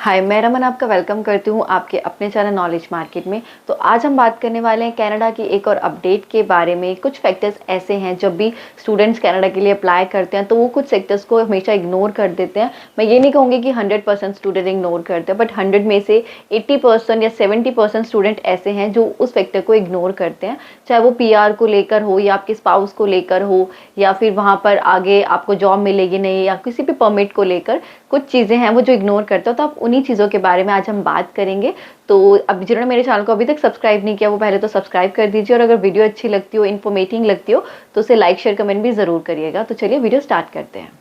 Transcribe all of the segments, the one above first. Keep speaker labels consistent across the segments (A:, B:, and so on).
A: हाय, मैं रमन आपका वेलकम करती हूँ आपके अपने चैनल नॉलेज मार्केट में। तो आज हम बात करने वाले हैं कनाडा की एक और अपडेट के बारे में। कुछ फैक्टर्स ऐसे हैं जब भी स्टूडेंट्स कनाडा के लिए अप्लाई करते हैं तो वो कुछ सेक्टर्स को हमेशा इग्नोर कर देते हैं। मैं ये नहीं कहूँगी कि 100% स्टूडेंट इग्नोर करते हैं, बट 100 में से 80% या 70% स्टूडेंट ऐसे हैं जो उस फैक्टर को इग्नोर करते हैं, चाहे वो PR को लेकर हो या आपके स्पाउस को लेकर हो या फिर वहाँ पर आगे आपको जॉब मिलेगी नहीं या किसी भी परमिट को लेकर कुछ चीज़ें हैं वो जो इग्नोर करते हो। तो आप उन्हीं चीज़ों के बारे में आज हम बात करेंगे। तो अब जिन्होंने मेरे चैनल को अभी तक सब्सक्राइब नहीं किया वो पहले तो सब्सक्राइब कर दीजिए, और अगर वीडियो अच्छी लगती हो, इन्फॉर्मेटिव लगती हो तो उसे लाइक शेयर कमेंट भी ज़रूर करिएगा। तो चलिए वीडियो स्टार्ट करते हैं।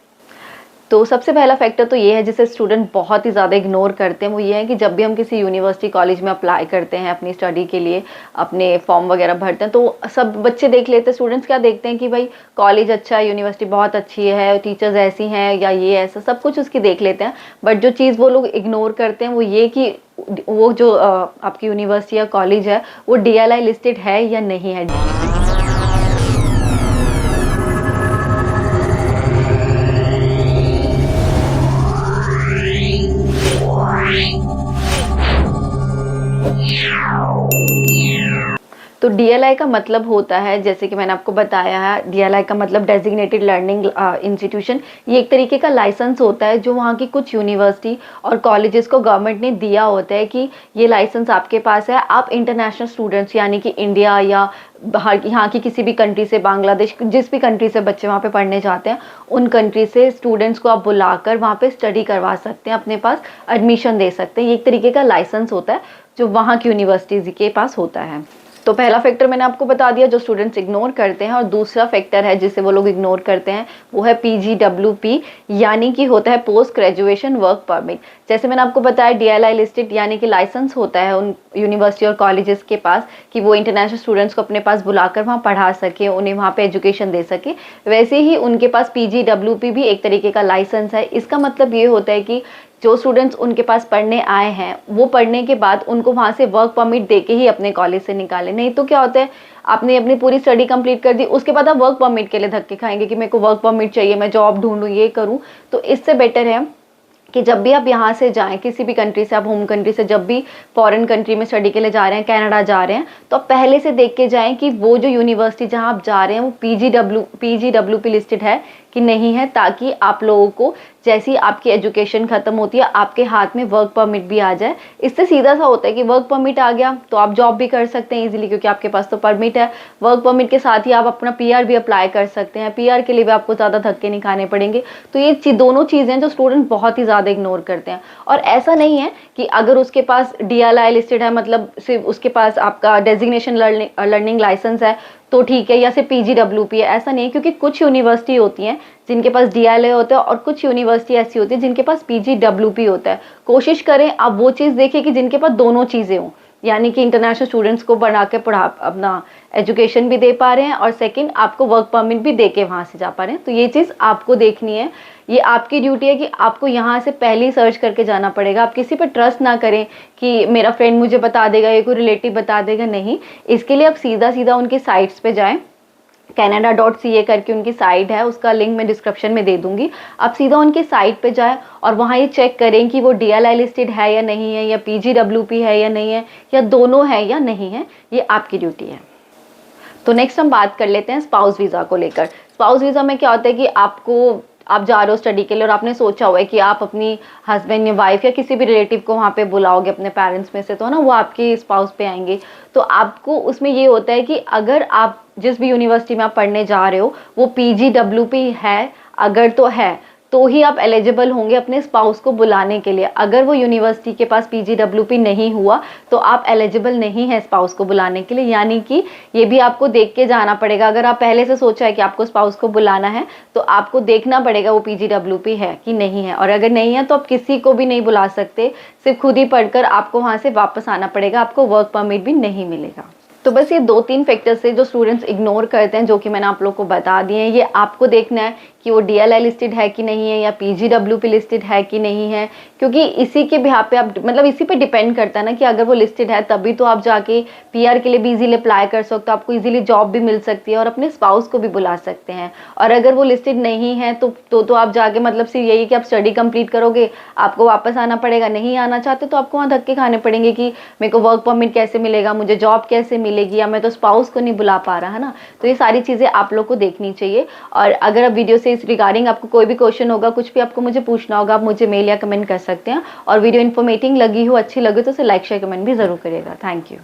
A: तो सबसे पहला फैक्टर तो ये है जिसे स्टूडेंट बहुत ही ज़्यादा इग्नोर करते हैं, वो ये है कि जब भी हम किसी यूनिवर्सिटी कॉलेज में अप्लाई करते हैं अपनी स्टडी के लिए, अपने फॉर्म वगैरह भरते हैं, तो सब बच्चे देख लेते हैं, स्टूडेंट्स क्या देखते हैं कि भाई कॉलेज अच्छा है, यूनिवर्सिटी बहुत अच्छी है, टीचर्स ऐसी हैं या ये ऐसा सब कुछ उसकी देख लेते हैं। बट जो चीज़ वो लोग इग्नोर करते हैं वो ये कि वो जो आपकी यूनिवर्सिटी या कॉलेज है वो DLI लिस्टेड है या नहीं है। तो DLI का मतलब होता है, जैसे कि मैंने आपको बताया है, DLI का मतलब डेजिग्नेटेड लर्निंग इंस्टीट्यूशन। ये एक तरीके का लाइसेंस होता है जो वहाँ की कुछ यूनिवर्सिटी और कॉलेजेस को गवर्नमेंट ने दिया होता है कि ये लाइसेंस आपके पास है, आप इंटरनेशनल स्टूडेंट्स यानी कि इंडिया या बाहर यहाँ की किसी भी कंट्री से, बांग्लादेश, जिस भी कंट्री से बच्चे वहाँ पे पढ़ने जाते हैं उन कंट्री से स्टूडेंट्स को आप बुलाकर वहाँ पे स्टडी करवा सकते हैं, अपने पास एडमिशन दे सकते हैं। ये एक तरीके का लाइसेंस होता है जो वहाँ की यूनिवर्सिटीज़ के पास होता है। तो पहला फैक्टर मैंने आपको बता दिया जो स्टूडेंट्स इग्नोर करते हैं, और दूसरा फैक्टर है जिसे वो लोग इग्नोर करते हैं वो है PGWP, यानी कि होता है पोस्ट ग्रेजुएशन वर्क परमिट। जैसे मैंने आपको बताया DLI लिस्टेड यानी कि लाइसेंस होता है उन यूनिवर्सिटी और कॉलेजेस के पास कि वो इंटरनेशनल स्टूडेंट्स को अपने पास बुलाकर वहाँ पढ़ा सके, उन्हें वहाँ पे एजुकेशन दे सके। वैसे ही उनके पास PGWP भी एक तरीके का लाइसेंस है। इसका मतलब ये होता है कि जो स्टूडेंट्स उनके पास पढ़ने आए हैं वो पढ़ने के बाद उनको वहाँ से वर्क परमिट देके ही अपने कॉलेज से निकालें। नहीं तो क्या होता है, आपने अपनी पूरी स्टडी कंप्लीट कर दी, उसके बाद आप वर्क परमिट के लिए धक्के खाएंगे कि मेरे को वर्क परमिट चाहिए, मैं जॉब ढूंढूं, ये करूं। तो इससे बेटर है कि जब भी आप यहाँ से जाएं, किसी भी कंट्री से, आप होम कंट्री से जब भी फॉरेन कंट्री में स्टडी के लिए जा रहे हैं, कनाडा जा रहे हैं, तो आप पहले से देख के जाएं कि वो जो यूनिवर्सिटी जहाँ आप जा रहे हैं वो PGWP लिस्टेड है कि नहीं है, ताकि आप लोगों को जैसी आपकी एजुकेशन खत्म होती है आपके हाथ में वर्क परमिट भी आ जाए। इससे सीधा सा होता है कि वर्क परमिट आ गया तो आप जॉब भी कर सकते हैं इजीली, क्योंकि आपके पास तो परमिट है। वर्क परमिट के साथ ही आप अपना PR भी अप्लाई कर सकते हैं, PR के लिए भी आपको ज़्यादा धक्के नहीं खाने पड़ेंगे। तो ये दोनों चीज़ें जो स्टूडेंट बहुत ही ज़्यादा इग्नोर करते हैं। और ऐसा नहीं है कि अगर उसके पास DLI लिस्टेड है, मतलब सिर्फ उसके पास आपका डेजिग्नेशन लर्निंग लाइसेंस है तो ठीक है, या सिर्फ PGWP है, ऐसा नहीं है। क्योंकि कुछ यूनिवर्सिटी होती हैं जिनके पास DLI होता है और कुछ यूनिवर्सिटी ऐसी होती है जिनके पास PGWP होता है। कोशिश करें आप वो चीज़ देखें कि जिनके पास दोनों चीज़ें हों, यानी कि इंटरनेशनल स्टूडेंट्स को बना के पढ़ा, अपना एजुकेशन भी दे पा रहे हैं और सेकंड आपको वर्क परमिट भी दे के वहाँ से जा पा रहे हैं। तो ये चीज़ आपको देखनी है, ये आपकी ड्यूटी है कि आपको यहाँ से पहले ही सर्च करके जाना पड़ेगा। आप किसी पर ट्रस्ट ना करें कि मेरा फ्रेंड मुझे बता देगा, ये कोई रिलेटिव बता देगा, नहीं। इसके लिए आप सीधा सीधा उनकी साइट्स पे जाएँ। Canada.ca करके उनकी साइट है, उसका लिंक मैं डिस्क्रिप्शन में दे दूंगी। आप सीधा उनकी साइट पे जाएं और वहाँ ये चेक करें कि वो DLI लिस्टेड है या नहीं है, या PGWP है या नहीं है, या दोनों है या नहीं है। ये आपकी ड्यूटी है। तो नेक्स्ट हम बात कर लेते हैं स्पाउस वीज़ा को लेकर। स्पाउस वीज़ा में क्या होता है कि आप जा रहे हो स्टडी के लिए और आपने सोचा हुआ है कि आप अपनी हस्बैंड या वाइफ या किसी भी रिलेटिव को वहाँ पे बुलाओगे अपने पेरेंट्स में से, तो ना वो आपके स्पाउस पे आएंगे। तो आपको उसमें ये होता है कि अगर आप जिस भी यूनिवर्सिटी में आप पढ़ने जा रहे हो वो PGWP है, अगर तो है तो ही आप एलिजिबल होंगे अपने स्पाउस को बुलाने के लिए। अगर वो यूनिवर्सिटी के पास PGWP नहीं हुआ तो आप एलिजिबल नहीं है स्पाउस को बुलाने के लिए। यानी कि ये भी आपको देख के जाना पड़ेगा। अगर आप पहले से सोचा है कि आपको स्पाउस को बुलाना है तो आपको देखना पड़ेगा वो PGWP है कि नहीं है, और अगर नहीं है तो आप किसी को भी नहीं बुला सकते, सिर्फ खुद ही पढ़कर आपको वहाँ से वापस आना पड़ेगा, आपको वर्क परमिट भी नहीं मिलेगा। तो बस ये 2-3 फैक्टर्स है जो स्टूडेंट्स इग्नोर करते हैं, जो कि मैंने आप लोग को बता दिए हैं। ये आपको देखना है कि वो DLI लिस्टेड है कि नहीं है या PGWP लिस्टेड है कि नहीं है, क्योंकि इसी के बिहाफ पे आप मतलब इसी पे डिपेंड करता है ना कि अगर वो लिस्टेड है तभी तो आप जाके PR के लिए भी इजीली अप्लाई कर सकते हो, आपको इजीली जॉब भी मिल सकती है और अपने स्पाउस को भी बुला सकते हैं। और अगर वो लिस्टेड नहीं है तो आप जाके मतलब सिर्फ यही कि आप स्टडी कंप्लीट करोगे, आपको वापस आना पड़ेगा। नहीं आना चाहते तो आपको वहाँ धक्के खाने पड़ेंगे कि मेरे को वर्क परमिट कैसे मिलेगा, मुझे जॉब कैसे मिलेगी, या मैं तो स्पाउस को नहीं बुला पा रहा, है ना। तो ये सारी चीज़ें आप लोग को देखनी चाहिए। और अगर अब वीडियो से इस रिगार्डिंग आपको कोई भी क्वेश्चन होगा, कुछ भी आपको मुझे पूछना होगा, आप मुझे मेल या कमेंट कर सकते हैं। और वीडियो इन्फॉर्मेटिव लगी हो, अच्छी लगे तो उसे लाइक शेयर कमेंट भी जरूर करिएगा। Thank you.